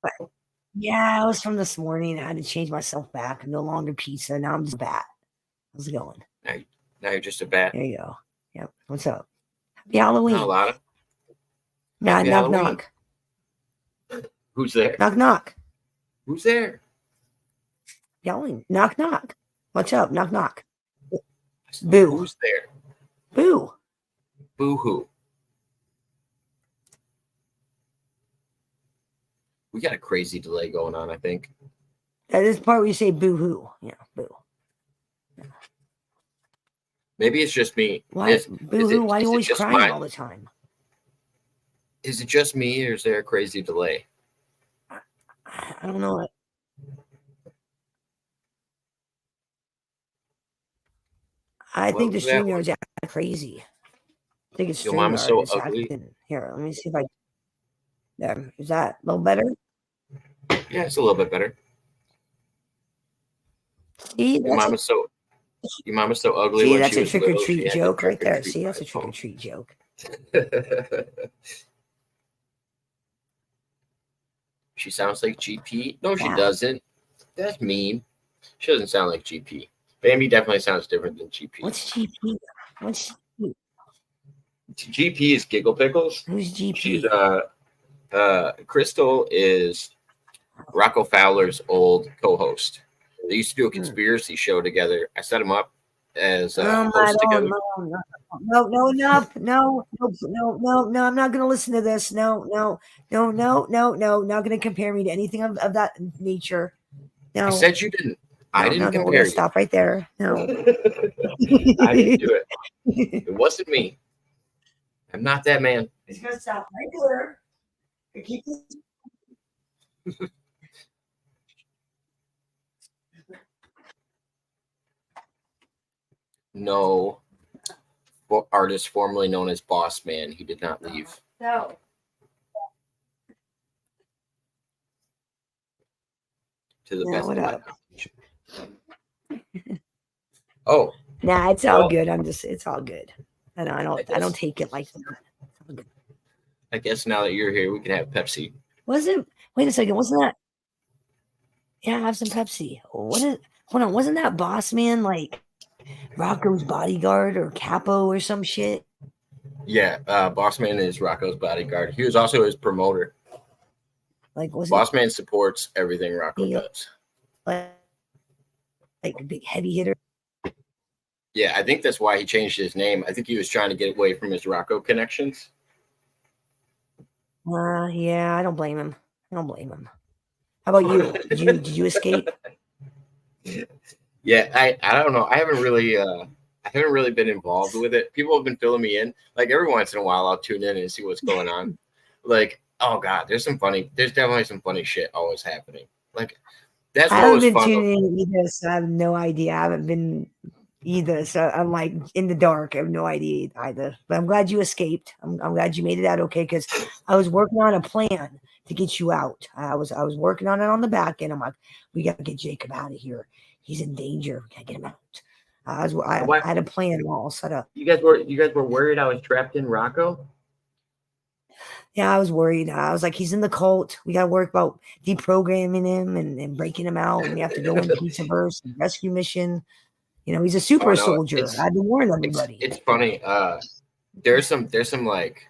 But yeah, it was from this morning. I had to change myself back. No longer pizza. Now I'm just bat. How's it going? Now you're just a bat. There you go. Yep. What's up? Happy Not a Halloween. lot of Nah, happy knock Halloween. knock. Who's there? Knock knock. Who's there? Yelling. Knock knock. What's up? Knock knock. Boo. Who's there? Boo. Boo hoo. We got a crazy delay going on, I think. That is the part where you say boo hoo. Yeah, boo. Maybe it's just me. Why boo hoo? Why are you always crying all the time? Is it just me, or is there a crazy delay? I don't know. I think the StreamYard's acting crazy. I think it's Your mom is so StreamYard. ugly. Here, let me see if I. There, is that a little better? Yeah, it's a little bit better. See, your mom is so ugly. See, when that's she a was trick or little, treat joke right there. treat See, that's a trick or treat joke. She sounds like GP. No, she doesn't. That's mean. She doesn't sound like GP. Bambi definitely sounds different than GP. What's GP? What's GP? GP is Giggle Pickles. Who's GP? She's Crystal is Rocco Fowler's old co-host. They used to do a conspiracy show together. I set them up as hosts together. No, enough. No, I'm not going to listen to this. No. Not going to compare me to anything of that nature. No. I said you didn't. I didn't compare. We're going to stop right there. No. I didn't do it. It wasn't me. I'm not that man. It's going to stop right there. Keep this. No. Artist formerly known as Boss Man. He did not leave. No. To the best what of up? Oh. Nah, it's all good. It's all good. I don't take it like that. I guess now that you're here, we can have Pepsi. Wait a second, wasn't that? Yeah, have some Pepsi. Hold on, wasn't that Boss Man like Rocco's bodyguard or capo or some shit? Yeah, Boss Man is Rocco's bodyguard. He was also his promoter. Like, Boss Man supports everything Rocco does. Like a big heavy hitter. Yeah, I think that's why he changed his name. I think he was trying to get away from his Rocco connections. Yeah, I don't blame him. How about you? Did you escape? Yeah, I don't know. I haven't really been involved with it. People have been filling me in. Like every once in a while, I'll tune in and see what's going on. Like, oh god, there's definitely some funny shit always happening. Like that's I what was haven't been fun. tuning in either, so I have no idea. I haven't been either, so I'm like in the dark. I have no idea either. But I'm glad you escaped. I'm glad you made it out okay because I was working on a plan to get you out. I was working on it on the back end. I'm like, we got to get Jacob out of here. He's in danger. We got to get him out. I had a plan all set up. You guys were worried I was trapped in Rocco? Yeah, I was worried. I was like, he's in the cult. We got to work about deprogramming him and breaking him out. And we have to go in Pizzaverse and rescue mission. You know, he's a super soldier. I had to warn everybody. It's funny. There's some like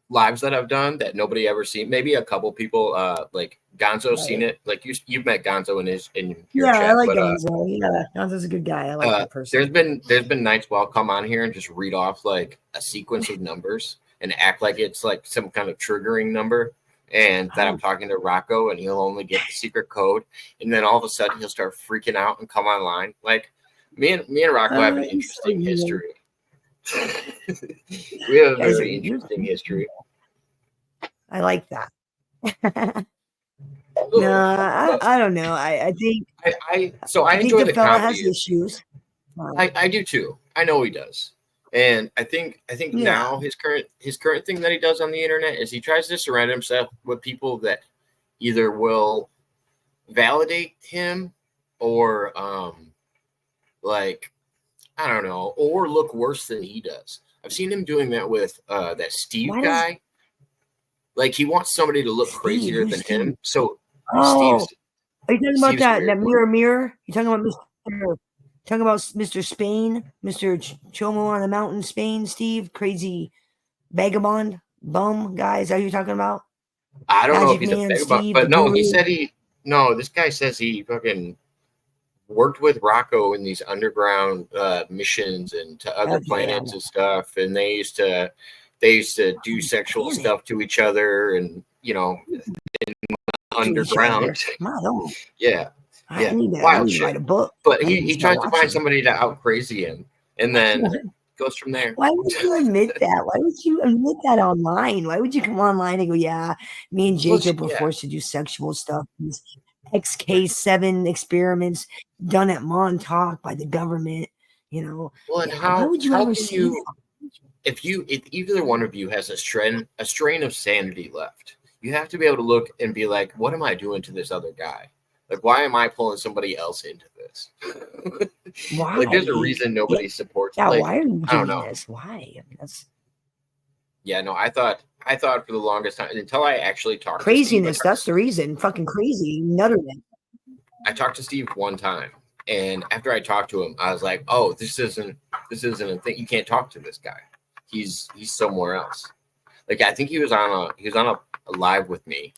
lives that I've done that nobody ever seen. Maybe a couple people like Gonzo's seen it. Like you've met Gonzo in your chat. I like Gonzo. Yeah, Gonzo's a good guy. I like that person. There's been nights where I'll come on here and just read off like a sequence of numbers and act like it's like some kind of triggering number. And that I'm talking to Rocco and he'll only get the secret code. And then all of a sudden he'll start freaking out and come online. Like me and Rocco have an interesting history. We have a very interesting history. I like that. No, I don't know. I think I enjoy the fella comedy. has issues. I do too. I know he does. And I think now his current thing that he does on the internet is he tries to surround himself with people that either will validate him or like I don't know, or look worse than he does. I've seen him doing that with that Steve guy. Like he wants somebody to look crazier than him. So Oh, are you talking about Steve's that weird. mirror? You talking about Mr. Spain, Mr. Chomo on the mountain, Spain, Steve, crazy vagabond bum guy? Is that who you're talking about? I don't know if Magic he's a Man, vagabond, Steve, the but no, he guru. said this guy says he fucking worked with Rocco in these underground missions and to other planets and stuff, and they used to do sexual stuff to each other, and in underground. Yeah. I need to write a book. But he tries to find somebody to out crazy him, and then goes from there. Why would you admit that? Why would you admit that online? Why would you come online and go, yeah, me and Jacob were forced to do sexual stuff. These XK7 experiments done at Montauk by the government, Well, and why would you ever see that? If either one of you has a strain of sanity left, you have to be able to look and be like, what am I doing to this other guy? Like, why am I pulling somebody else into this? Why? Like, there's a reason nobody supports. Yeah, like, why are you doing this? Why? Yeah, no, I thought for the longest time until I actually talked craziness. To Steve, that's the reason. Fucking crazy, nutterman. I talked to Steve one time, and after I talked to him, I was like, "Oh, this isn't a thing. You can't talk to this guy. He's somewhere else." Like, I think he was on a live with me.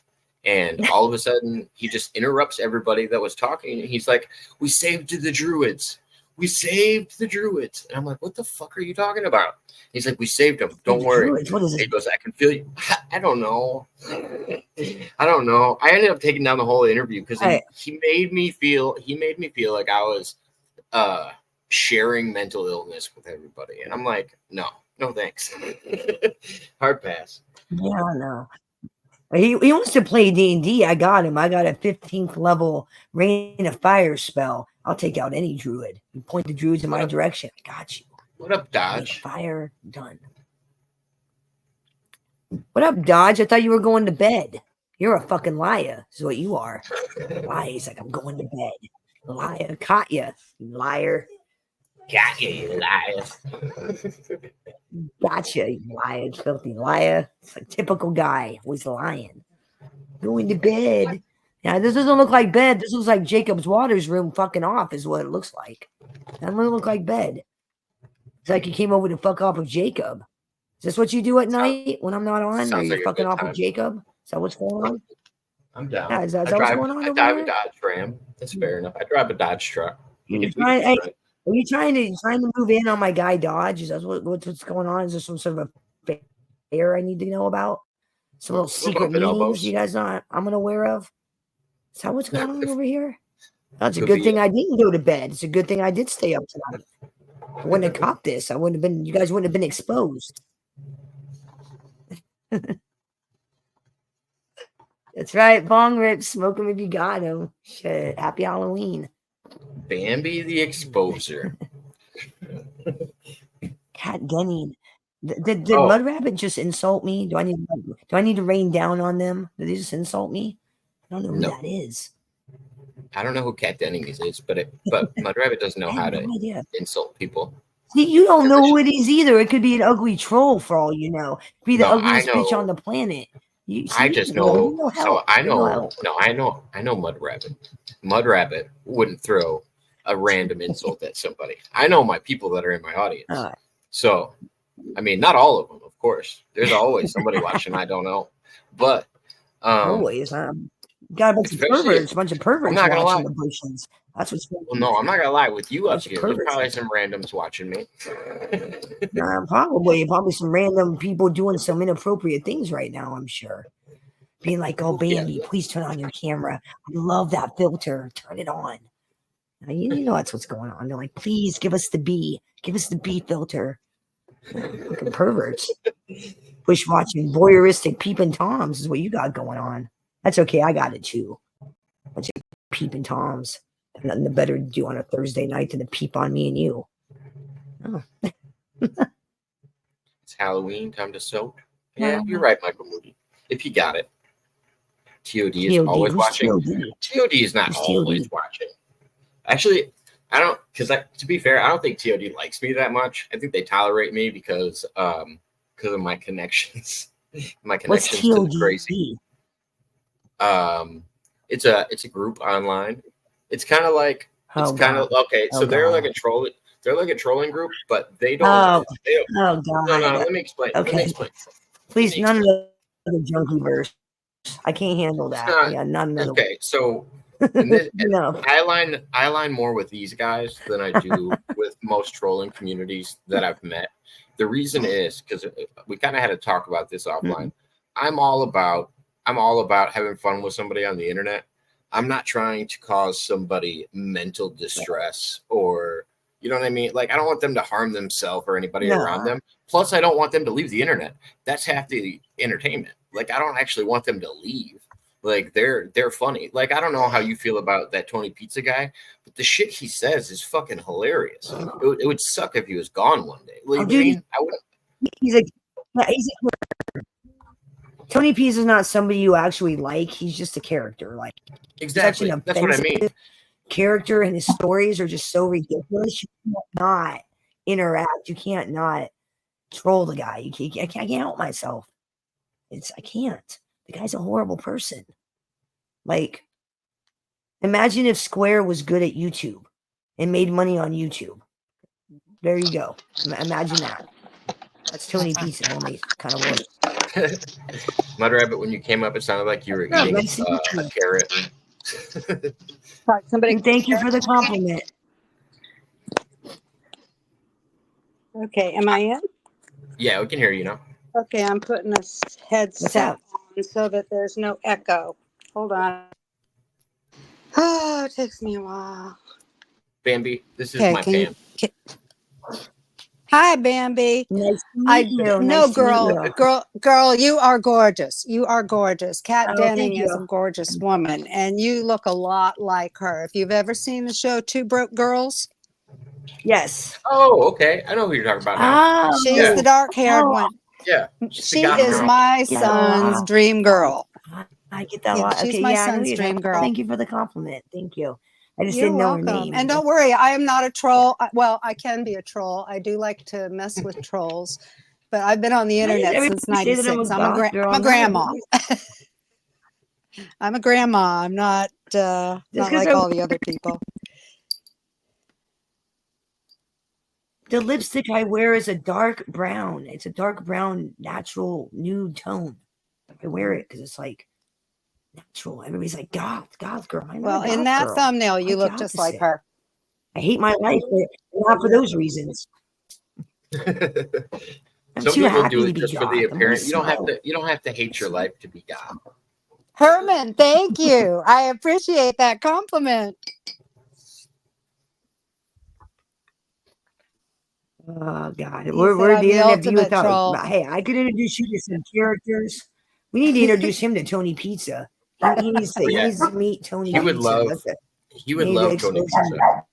And all of a sudden, he just interrupts everybody that was talking. And he's like, "We saved the druids. We saved the druids." And I'm like, "What the fuck are you talking about?" He's like, "We saved them. Don't worry." What is it? He goes, "I can feel you." I don't know. I don't know. I ended up taking down the whole interview because he made me feel like I was sharing mental illness with everybody. And I'm like, no thanks. Hard pass. Yeah, no. He wants to play D&D. I got him. I got a 15th level Rain of Fire spell. I'll take out any druid. You point the druids in my direction. I got you. What up, Dodge? Fire done. What up, Dodge? I thought you were going to bed. You're a fucking liar, is what you are. Liar. He's like, I'm going to bed. Liar. Caught you liar. Got you liar. Gotcha, you liar, filthy liar. It's a typical guy, always lying. Going to bed. Yeah, this doesn't look like bed. This looks like Jacob's Waters room fucking off is what it looks like. That doesn't look like bed. It's like you came over to fuck off with Jacob. Is this what you do at night when I'm not on? Or you're fucking off with Jacob? Is that what's going on? I'm down. Yeah, is that what's going on? I drive a Dodge Ram. That's fair enough. I drive a Dodge truck. Are you trying to move in on my guy Dodge? Is that what's going on? Is there some sort of a fair I need to know about? Some little secret meetings you guys I'm unaware of? Is that what's going on over here? That's a good thing I didn't go to bed. It's a good thing I did stay up tonight. I wouldn't have caught this. You guys wouldn't have been exposed. That's right. Bong Rip, smoke him if you got him. Shit. Happy Halloween. Bambi the Exposer. Cat Denning. Did Mudrabbit just insult me? Do I need to rain down on them? Did they just insult me? I don't know who that is. I don't know who Cat Denning is, but Mudrabbit doesn't know how to insult people. See, you don't know who it is either. It could be an ugly troll for all you know. It could be the ugliest bitch on the planet. I just know. So I know. No, I know Mudrabbit. Mudrabbit wouldn't throw a random insult at somebody. I know my people that are in my audience. So, I mean, not all of them, of course. There's always somebody watching I don't know, but always. Got a bunch of perverts. I'm not gonna lie. The Bushens. That's what's going on. Well, no, I'm not gonna lie. With you up here, there's probably some randoms watching me. Probably some random people doing some inappropriate things right now. I'm sure, being like, "Oh, Bambi, please turn on your camera. I love that filter. Turn it on." Now, you know that's what's going on. They're like, "Please give us the B filter." Fucking perverts. Push watching voyeuristic peeping toms is what you got going on. That's okay. I got it too. Bunch of peeping toms. Nothing better to do on a Thursday night than to peep on me and you. Oh. It's Halloween, time to soak. Yeah, you're right, Michael Moody. If you got it. TOD is always watching. TOD is not always watching. Actually, I don't, because to be fair, I don't think TOD likes me that much. I think they tolerate me because of my connections. My What's connection's to the crazy. TOD? It's a group online. It's kind of like Oh God. okay. So Oh they're like God. a troll. They're like a trolling group, but they don't. Oh, They don't. oh No, no. God. Let me explain. Let me Okay. explain. Let Please, me none of explain. the junkie verse. I can't handle It's that. not Yeah, not another okay. So, and this, and no. I align more with these guys than I do with most trolling communities that I've met. The reason is because we kind of had to talk about this offline. I'm all about having fun with somebody on the internet. I'm not trying to cause somebody mental distress or you know what I mean. Like I don't want them to harm themselves or anybody around No. them. Plus, I don't want them to leave the internet. That's half the entertainment. Like I don't actually want them to leave. Like they're funny. Like I don't know how you feel about that Tony Pizza guy, but the shit he says is fucking hilarious. It would suck if he was gone one day. Like, Oh, you know what I dude, mean? I wouldn't. he's a Tony P's is not somebody you actually like. He's just a character. Like he's such Exactly. an That's what I offensive mean. character, and his stories are just so ridiculous. You can't not interact. You can't not troll the guy. I can't help myself. I can't. The guy's a horrible person. Like, imagine if Square was good at YouTube and made money on YouTube. There you go. Imagine that. That's Tony P's only kind of voice. Mudrabbit, when you came up, it sounded like you were No, eating nice to meet a you. carrot. Right, somebody. And thank you for the compliment. Okay, am I in? Yeah, we can hear you now. Okay, I'm putting a What's headset up? on so that there's no echo. Hold on. Oh, it takes me a while. Bambi, this is Okay, my Pam. Hi, Bambi. Nice to meet you. No, Nice to meet you. girl, you are gorgeous. You are gorgeous. Kat Oh, thank Denning is a you. gorgeous woman, and you look a lot like her. If you've ever seen the show Two Broke Girls, Yes. Oh, okay. I know who you're talking about now. she's Yeah. the dark-haired Oh, one. Yeah. She's the She goth is girl. my get that a son's lot. dream girl. I get that a Yeah, lot. she's Okay, my yeah, I know who son's you're talking dream about. girl. Thank you for the compliment. Thank you. I just You're didn't know her welcome. name. And don't worry, I am not a troll. Well, I can be a troll. I do like to mess with trolls, but I've been on the Why does internet everybody since say that I'm a '96. goth girl? I'm a I'm not a grandma. I'm a grandma. I'm not Just not because like all the other people. the lipstick I wear is a dark brown. It's a dark brown, natural nude tone. I wear it because it's like natural. Everybody's like goth girl. I'm not Well, a in goth that girl. thumbnail, I you like the look just like opposite. her. I hate my life, but not for those reasons. I'm Some too people happy do to it be just for goth. the I'm always appearance. You don't have smiling. to. You don't have to hate your life to be goth. Herman, thank you. I appreciate that compliment. Oh God, He said we're I'm the the internet view ultimate without. troll. Hey, I could introduce you to some characters. We need to introduce him to Tony Pizza. He needs to. Oh, He yeah. needs to meet Tony He would Pizza. love. That's it. He would Maybe love expose Tony him. Pizza.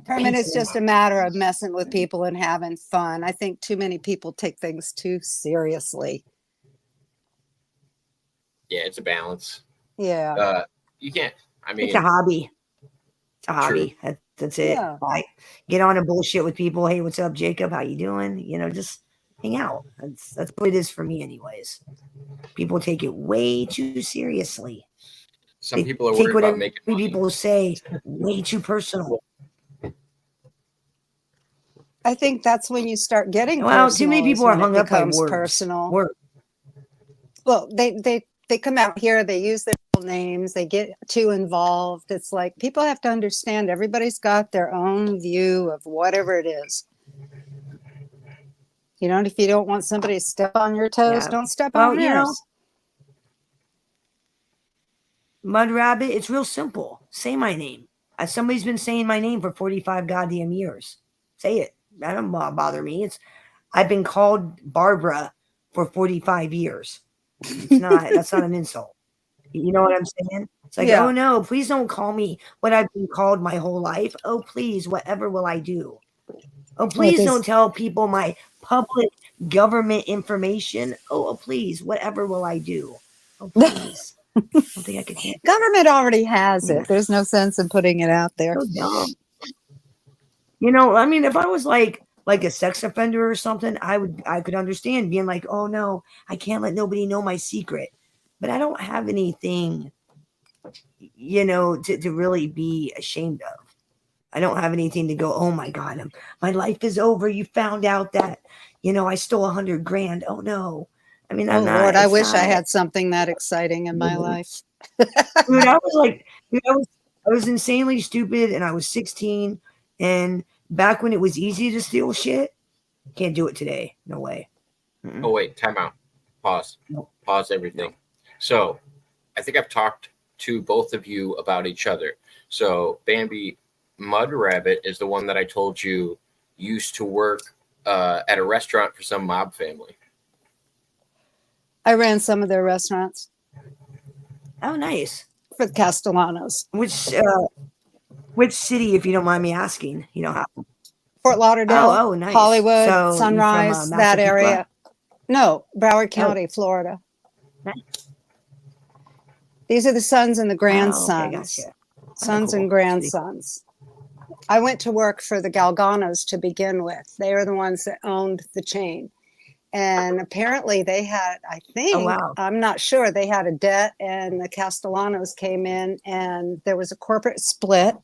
Herman, it's just a matter of messing with people and having fun. I think too many people take things too seriously. Yeah, it's a balance. Yeah. You can't. I It's a mean, hobby. It's a true. hobby. That's it. Yeah. Like get on a bullshit with people. Hey, what's up, Jacob? How you doing? You know, just hang out. That's what it is for me, anyways. People take it way too seriously. Some They people are take worried what about making money. people say way too personal. I think that's when you start getting Well, personal. too many people is are when hung it up by becomes words. personal. Words. Well, they come out here, they use their real names, they get too involved. It's like people have to understand everybody's got their own view of whatever it is. You know, if you don't want somebody to step on your toes, Yeah. don't step Well, on you know, theirs. Mudrabbit, it's real simple. Say my name. Somebody's been saying my name for 45 goddamn years. Say it. That don't bother me. I've been called Barbara for 45 years. That's not an insult. You know what I'm saying? It's like, Yeah. oh no, please don't call me what I've been called my whole life. Oh, please, whatever will I do? Oh, please don't tell people my public government information. Oh, please, whatever will I do? Oh, please. I don't think I could handle Government already has it. There's no sense in putting it out there. so dumb. You know, I mean, if I was like like a sex offender or something, I could understand being like, oh no, I can't let nobody know my secret. But I don't have anything, to really be ashamed of. I don't have anything to go, oh my God, my life is over. You found out that, I stole 100 grand. Oh no. I mean, Oh I'm not, Lord, I it's wish I not, had something that exciting in my life. dude, I was like, dude, I was insanely stupid and I was 16. And back when it was easy to steal shit, can't do it today. No way. Mm-mm. Oh wait, time out. Pause. Nope. Pause everything. So I think I've talked to both of you about each other. So Bambi, Mudrabbit is the one that I told you used to work at a restaurant for some mob family. I ran some of their restaurants Oh, nice. for the Castellanos. Which city, if you don't mind me asking? You know how? Fort Lauderdale, Oh, nice. Hollywood, So Sunrise, you from that Massapequa? area. No, Broward County, Florida. Nice. These are the sons and the Oh, grandsons. okay, gotcha. Sons cool. and grandsons. I went to work for the Galganos to begin with. They are the ones that owned the chain. And apparently they had, I think, Oh, wow. I'm not sure, they had a debt and the Castellanos came in and there was a corporate split.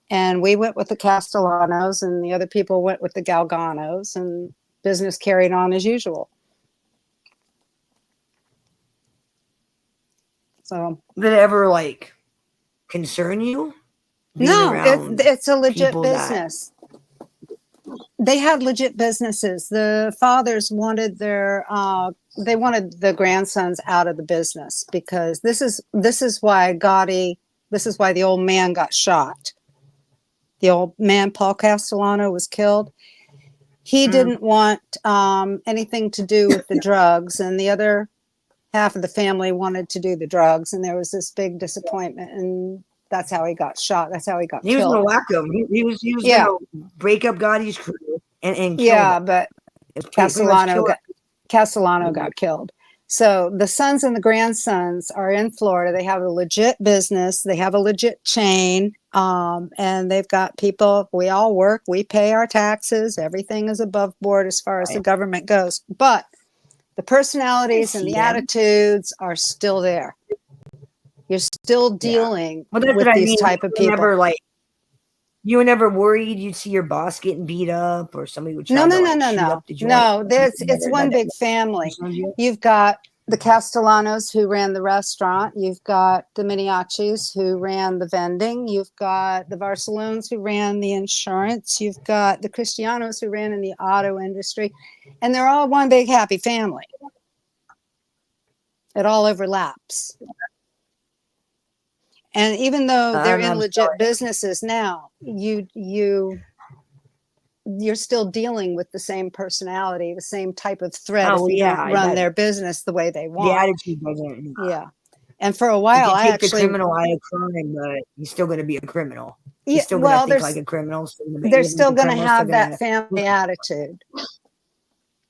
And we went with the Castellanos and the other people went with the Galganos and business carried on as usual. So Did it ever concern you? no, it's a legit business. They had legit businesses. The fathers wanted they wanted the grandsons out of the business because this is why the old man got shot. The old man, Paul Castellano, was killed. He didn't want anything to do with the drugs, and the other half of the family wanted to do the drugs, and there was this big disappointment, and that's how he got shot. That's how he got He was killed. gonna whack him. He was gonna break up Gotti's crew and kill yeah, him. but Castellano got killed. So the sons and the grandsons are in Florida. They have a legit business. They have a legit chain. And they've got people, we all work, we pay our taxes. Everything is above board as far as the government goes. But the personalities and the attitudes are still there. You're still dealing with these type of people. You were never worried you'd see your boss getting beat up or somebody would try No. up the joint? No, it's one big family. You've got the Castellanos who ran the restaurant. You've got the Miniachis who ran the vending. You've got the Barcelones who ran the insurance. You've got the Cristianos who ran in the auto industry. And they're all one big happy family. It all overlaps. And even though they're in legit businesses now, you're still dealing with the same personality, the same type of threat if you don't run their business the way they want. The attitude doesn't. Yeah. And for a while, you take the criminal out of crime, but he's still going to be a criminal. He's still going to think like a criminal. They're still going to have that family attitude.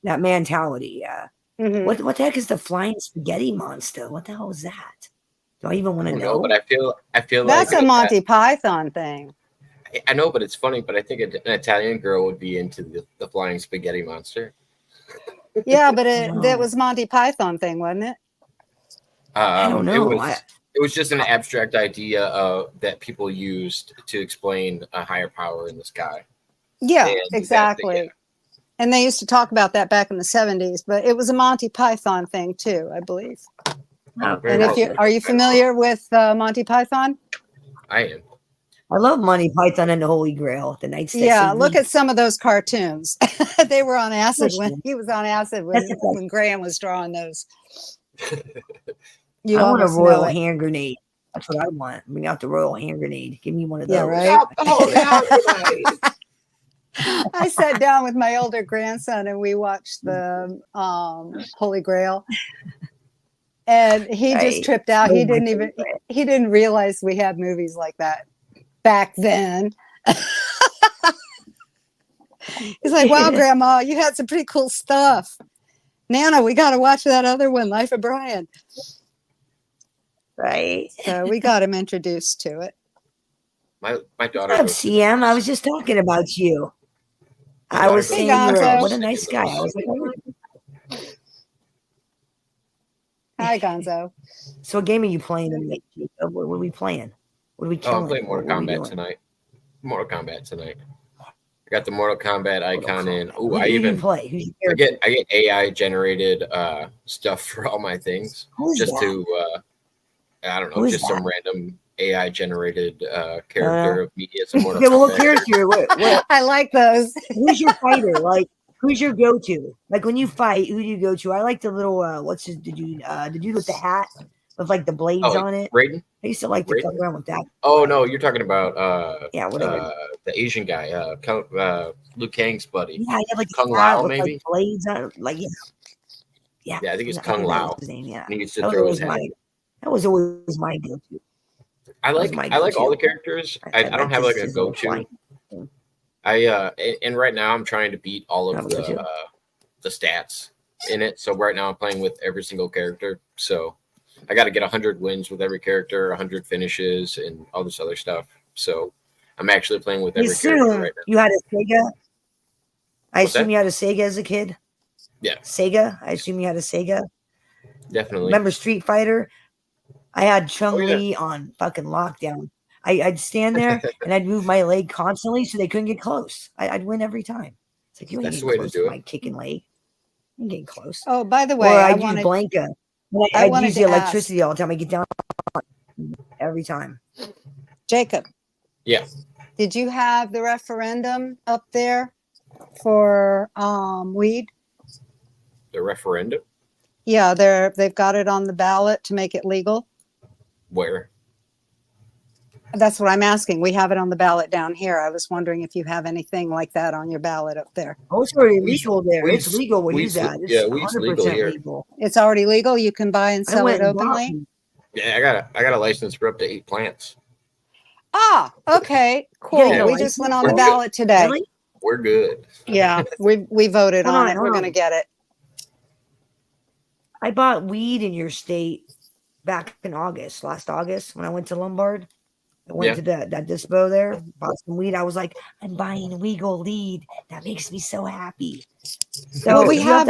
That mentality, yeah. Mm-hmm. What the heck is the flying spaghetti monster? What the hell is that? Do I even want to know? But I feel that's a Monty Python thing. I know, but it's funny. But I think an Italian girl would be into the flying spaghetti monster. Yeah, but that was Monty Python thing, wasn't it? I don't know. It was just an abstract idea that people used to explain a higher power in the sky. Yeah, exactly. And they used to talk about that back in the 70s, but it was a Monty Python thing too, I believe. And are you familiar with Monty Python? I am. I love Monty Python and the Holy Grail, the Knights. Yeah, look at some of those cartoons. They were on acid when he was on acid when Graham was drawing those. I want a royal hand grenade. That's what I want. Bring out the royal hand grenade. Give me one of those. Yeah, right. I sat down with my older grandson and we watched the Holy Grail. And he just tripped out. He didn't realize we had movies like that back then. He's like, wow, Grandma, you had some pretty cool stuff. Nana, we got to watch that other one, Life of Brian. Right. So we got him introduced to it. My daughter. What's up, CM? I was just talking about you. I was Hey, saying, Gonzo. what a nice guy. I was like, Hi, Gonzo. so what game are you playing tonight, Jacob? What are we playing? What are we killing? I'm playing Mortal Kombat tonight. Mortal Kombat tonight. I got the Mortal Kombat icon in. Oh, Who I even play. Who's I get AI generated stuff for all my things. Who's just that? to I don't know, Who's just that? some random AI generated character of me as a Mortal yeah, well, Kombat. character. What? I like those. Who's your fighter? Like, who's your go-to? Like when you fight, who do you go to? I like the little what's his? Did you with the hat with like the blades on it? Raiden? I used to like to come around with that. Oh no, you're talking about whatever. The Asian guy, Liu Kang's buddy. Yeah, he had like Kung Lao, with, maybe like, blades on it. Like yeah, I think it's Kung Lao. His name, yeah. And he used to throw his head. That was always my go-to. I like all the characters. I don't have like a go-to. And right now I'm trying to beat all of the stats in it. So right now I'm playing with every single character. So I got to get 100 wins with every character, 100 finishes, and all this other stuff. So I'm actually playing with every character right now. You had a Sega? I assume you had a Sega as a kid? Yeah. Sega? I assume you had a Sega? Definitely. Remember Street Fighter? I had Chun-Li on fucking lockdown. I'd stand there and I'd move my leg constantly so they couldn't get close. I'd win every time. It's like, you ain't getting close to my kicking leg. You ain't getting close. Oh, by the way, or I'd use Blanca. I'd use the electricity all the time. I get down every time. Jacob. Yeah. Did you have the referendum up there for weed? The referendum? Yeah, they've got it on the ballot to make it legal. Where? That's what I'm asking. We have it on the ballot down here. I was wondering if you have anything like that on your ballot up there. Oh, it's already legal there. It's legal where he's at. It's 100% legal here. legal. It's already legal. You can buy and sell it openly. Yeah, I got a license for up to 8 plants. Ah, okay, cool. Yeah, we just went on the ballot today. Really? We're good. Yeah, we voted on it. We're going to get it. I bought weed in your state back in last August, when I went to Lombard. I went to that dispo there, bought some weed. I was like, I'm buying legal weed. That makes me so happy. So well, we have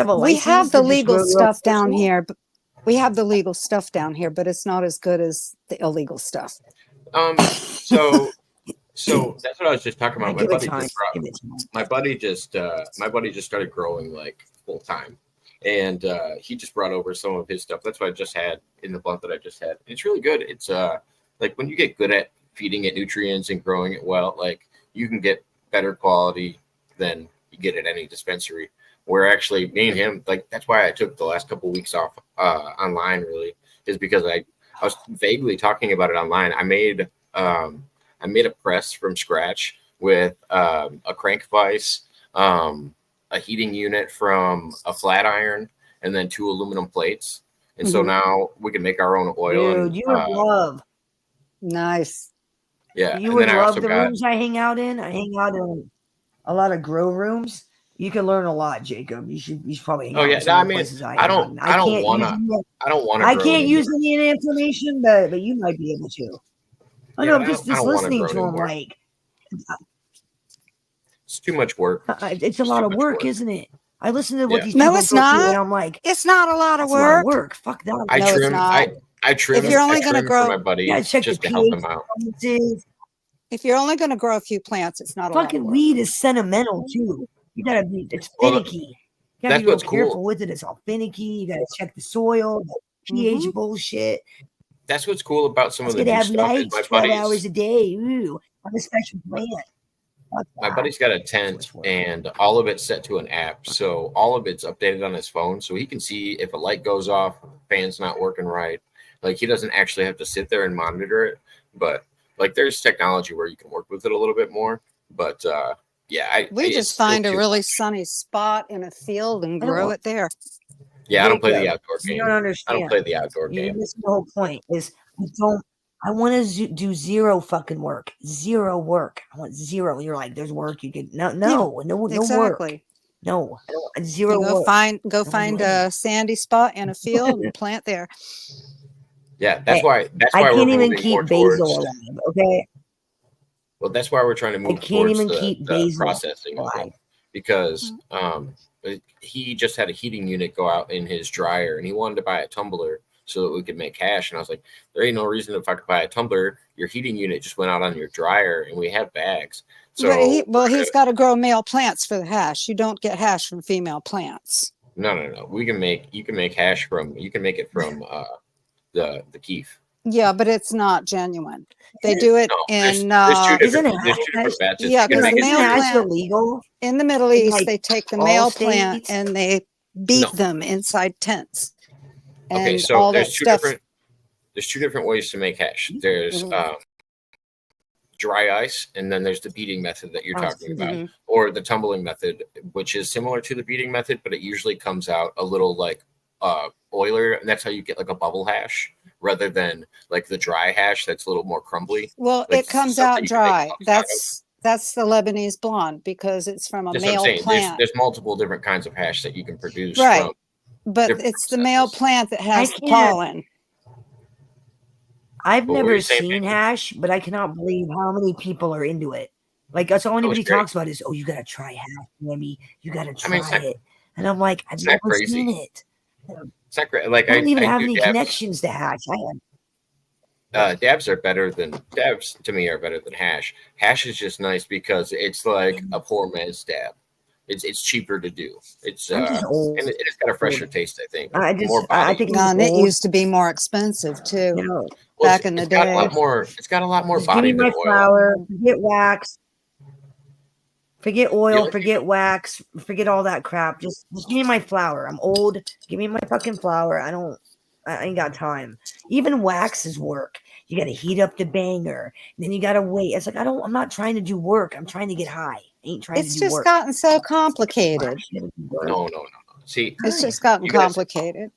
the legal stuff down here. But we have the legal stuff down here, but it's not as good as the illegal stuff. So that's what I was just talking about. My buddy just started growing like full time, and he just brought over some of his stuff. That's what I just had in the blunt that I just had. It's really good. It's like when you get good at feeding it nutrients and growing it well, like you can get better quality than you get at any dispensary. Where actually me and him, like that's why I took the last couple of weeks off online. Really, is because I was vaguely talking about it online. I made a press from scratch with a crank vise, a heating unit from a flat iron, and then 2 aluminum plates. And so now we can make our own oil. Dude, you would love. Nice. Yeah. You would love the rooms I hang out in. I hang out in a lot of grow rooms. You can learn a lot, Jacob. You should probably hang out in some places I don't want to. I can't use any information, but you might be able to. I know, just listening to him, like it's too much work. It's a lot of work, isn't it? I listen to what these people go through, and I'm like, it's not a lot of work. Fuck that. I trim. If you're only going to grow, for my buddies just to help them out. If you're only going to grow a few plants, it's not a lot of work. Fucking weed is sentimental too. You gotta be. It's finicky. You gotta be real careful with it. It's all finicky. You gotta check the soil, the pH bullshit. That's what's cool about some of the new stuff. Nights, 12 hours a day. Ooh, I'm a special plant. My buddy's got a tent, and all of it's set to an app. So all of it's updated on his phone, so he can see if a light goes off, fan's not working right. Like he doesn't actually have to sit there and monitor it. But like there's technology where you can work with it a little bit more. But we just find a really sunny spot in a field and grow it there. Yeah, I don't play the outdoor game. You don't understand. I don't play the outdoor game. This is the whole point. Is I want to do zero fucking work. Zero work. I want zero. You're like, there's work. You can no work. No, zero. Go find a sandy spot in a field and plant there. Yeah, that's why I can't even keep basil alive. Okay. Well, that's why we're trying to move. I can't even keep basil processing alive. because he just had a heating unit go out in his dryer, and he wanted to buy a tumbler so that we could make hash. And I was like, there ain't no reason if I could buy a tumbler. Your heating unit just went out on your dryer, and we have bags. So he's got to grow male plants for the hash. You don't get hash from female plants. No. You can make hash from it from the keef. Yeah, but it's not genuine. They do it in there's two different batches. Yeah, because the male plant illegal in the Middle East, like they take the male states? plant and they beat them inside tents. And okay, so all there's that there's two different ways to make hash. There's dry ice, and then there's the beating method that you're talking about, or the tumbling method, which is similar to the beating method, but it usually comes out a little like oiler, and that's how you get like a bubble hash rather than like the dry hash that's a little more crumbly. Well, like it comes out dry. That's the Lebanese blonde because it's from a male plant. There's multiple different kinds of hash that you can produce. Right. But it's the male plant that has the pollen. I've never seen hash, but I cannot believe how many people are into it. Like, that's all anybody talks about is, oh, you got to try hash, Maybe you got to try it. And I'm like, I've never seen it. It's not great. Like, I don't even have any connections to hash. Dabs to me are better than hash. Hash is just nice because it's like a poor man's dab. It's cheaper to do. It's and it's got a fresher taste. I think. I think it used to be more expensive too. Back in the day, it's got a lot more body. Give me my flour. Forget wax. Forget oil. Forget wax. Forget all that crap. Just give me my flour. I'm old. Give me my fucking flour. I ain't got time. Even wax is work. You got to heat up the banger. Then you got to wait. It's like, I'm not trying to do work. I'm trying to get high. I ain't trying to do work. It's just gotten so complicated. No. See, it's just gotten complicated.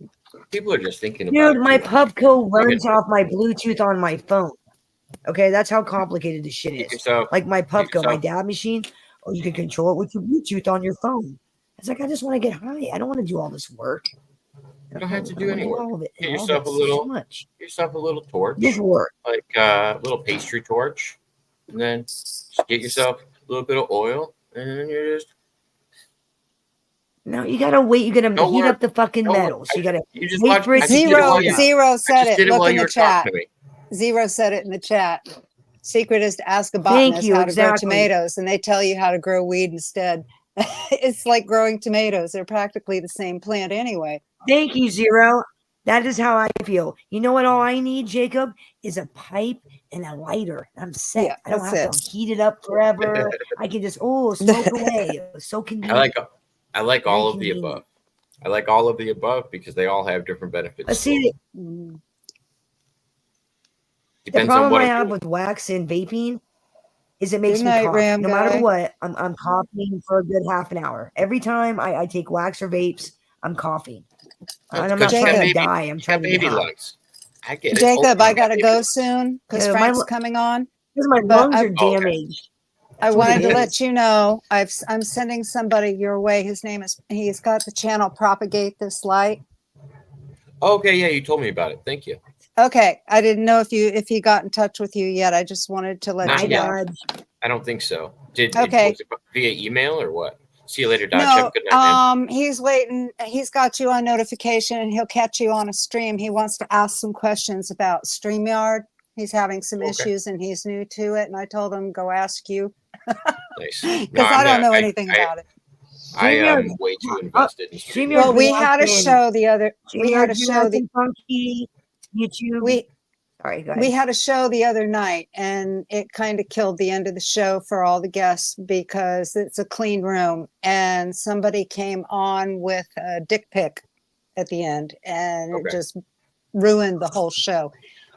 People are just thinking about Dude, my Pubco runs off my Bluetooth on my phone. Okay, that's how complicated this shit is. Like my Pubco, my dab machine. Oh, you can control it with your Bluetooth on your phone. It's like, I just want to get high. I don't want to do all this work. You don't have to do any work. Get yourself a little torch. Just work. Like a little pastry torch. And then just get yourself a little bit of oil. And then you're just... No, you gotta wait. You gotta heat up the fucking metal. So you gotta wait for Zero said it. Look in the chat. Zero said it in the chat. Secret is to ask a botanist how to grow tomatoes, and they tell you how to grow weed instead. It's like growing tomatoes. They're practically the same plant anyway. Thank you, Zero. That is how I feel. You know what? All I need, Jacob, is a pipe and a lighter. I'm set. Yeah, I don't have to heat it up forever. I can just smoke away. It's so convenient. I like all of the above. I like all of the above because they all have different benefits. Let's see. The problem I have with wax and vaping is it makes me cough. No matter what, I'm coughing for a good half an hour. Every time I take wax or vapes, I'm coughing. And I'm not trying to die. I'm trying to get lungs. I get it. Jacob, I gotta go soon because Frank's coming on. Because my lungs are damaged. I wanted to let you know I'm sending somebody your way. He's got the channel Propagate This Light. Okay, yeah, you told me about it. Thank you. Okay, I didn't know if he got in touch with you yet. I just wanted to let you know. I don't think so. Was it via email or what? See you later, Dodge. No, good night, he's waiting. He's got you on notification, and he'll catch you on a stream. He wants to ask some questions about StreamYard. He's having some issues, and he's new to it. And I told him, go ask you. Nice. Because I don't know anything about it. I am way too invested in StreamYard. Well, we had a show the other. We had a show funky YouTube. We had a show the other night, and it kind of killed the end of the show for all the guests because it's a clean room, and somebody came on with a dick pic at the end, and it just ruined the whole show.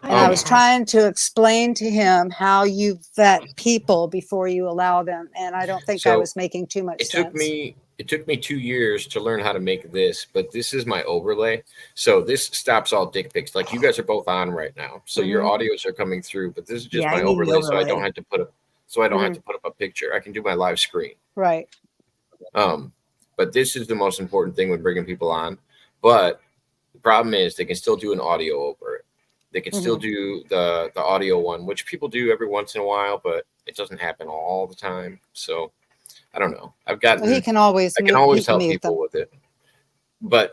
And I was trying to explain to him how you vet people before you allow them, and I don't think I was making too much sense. It took me 2 years to learn how to make this, but this is my overlay. So this stops all dick pics. Like you guys are both on right now, so your audios are coming through. But this is just my overlay, so I don't have to put up. So I don't have to put up a picture. I can do my live screen. Right. But this is the most important thing when bringing people on. But the problem is they can still do an audio over it. They can still do the audio one, which people do every once in a while, but it doesn't happen all the time. So I don't know. I've gotten. He can always. I can always help meet people them. with it. But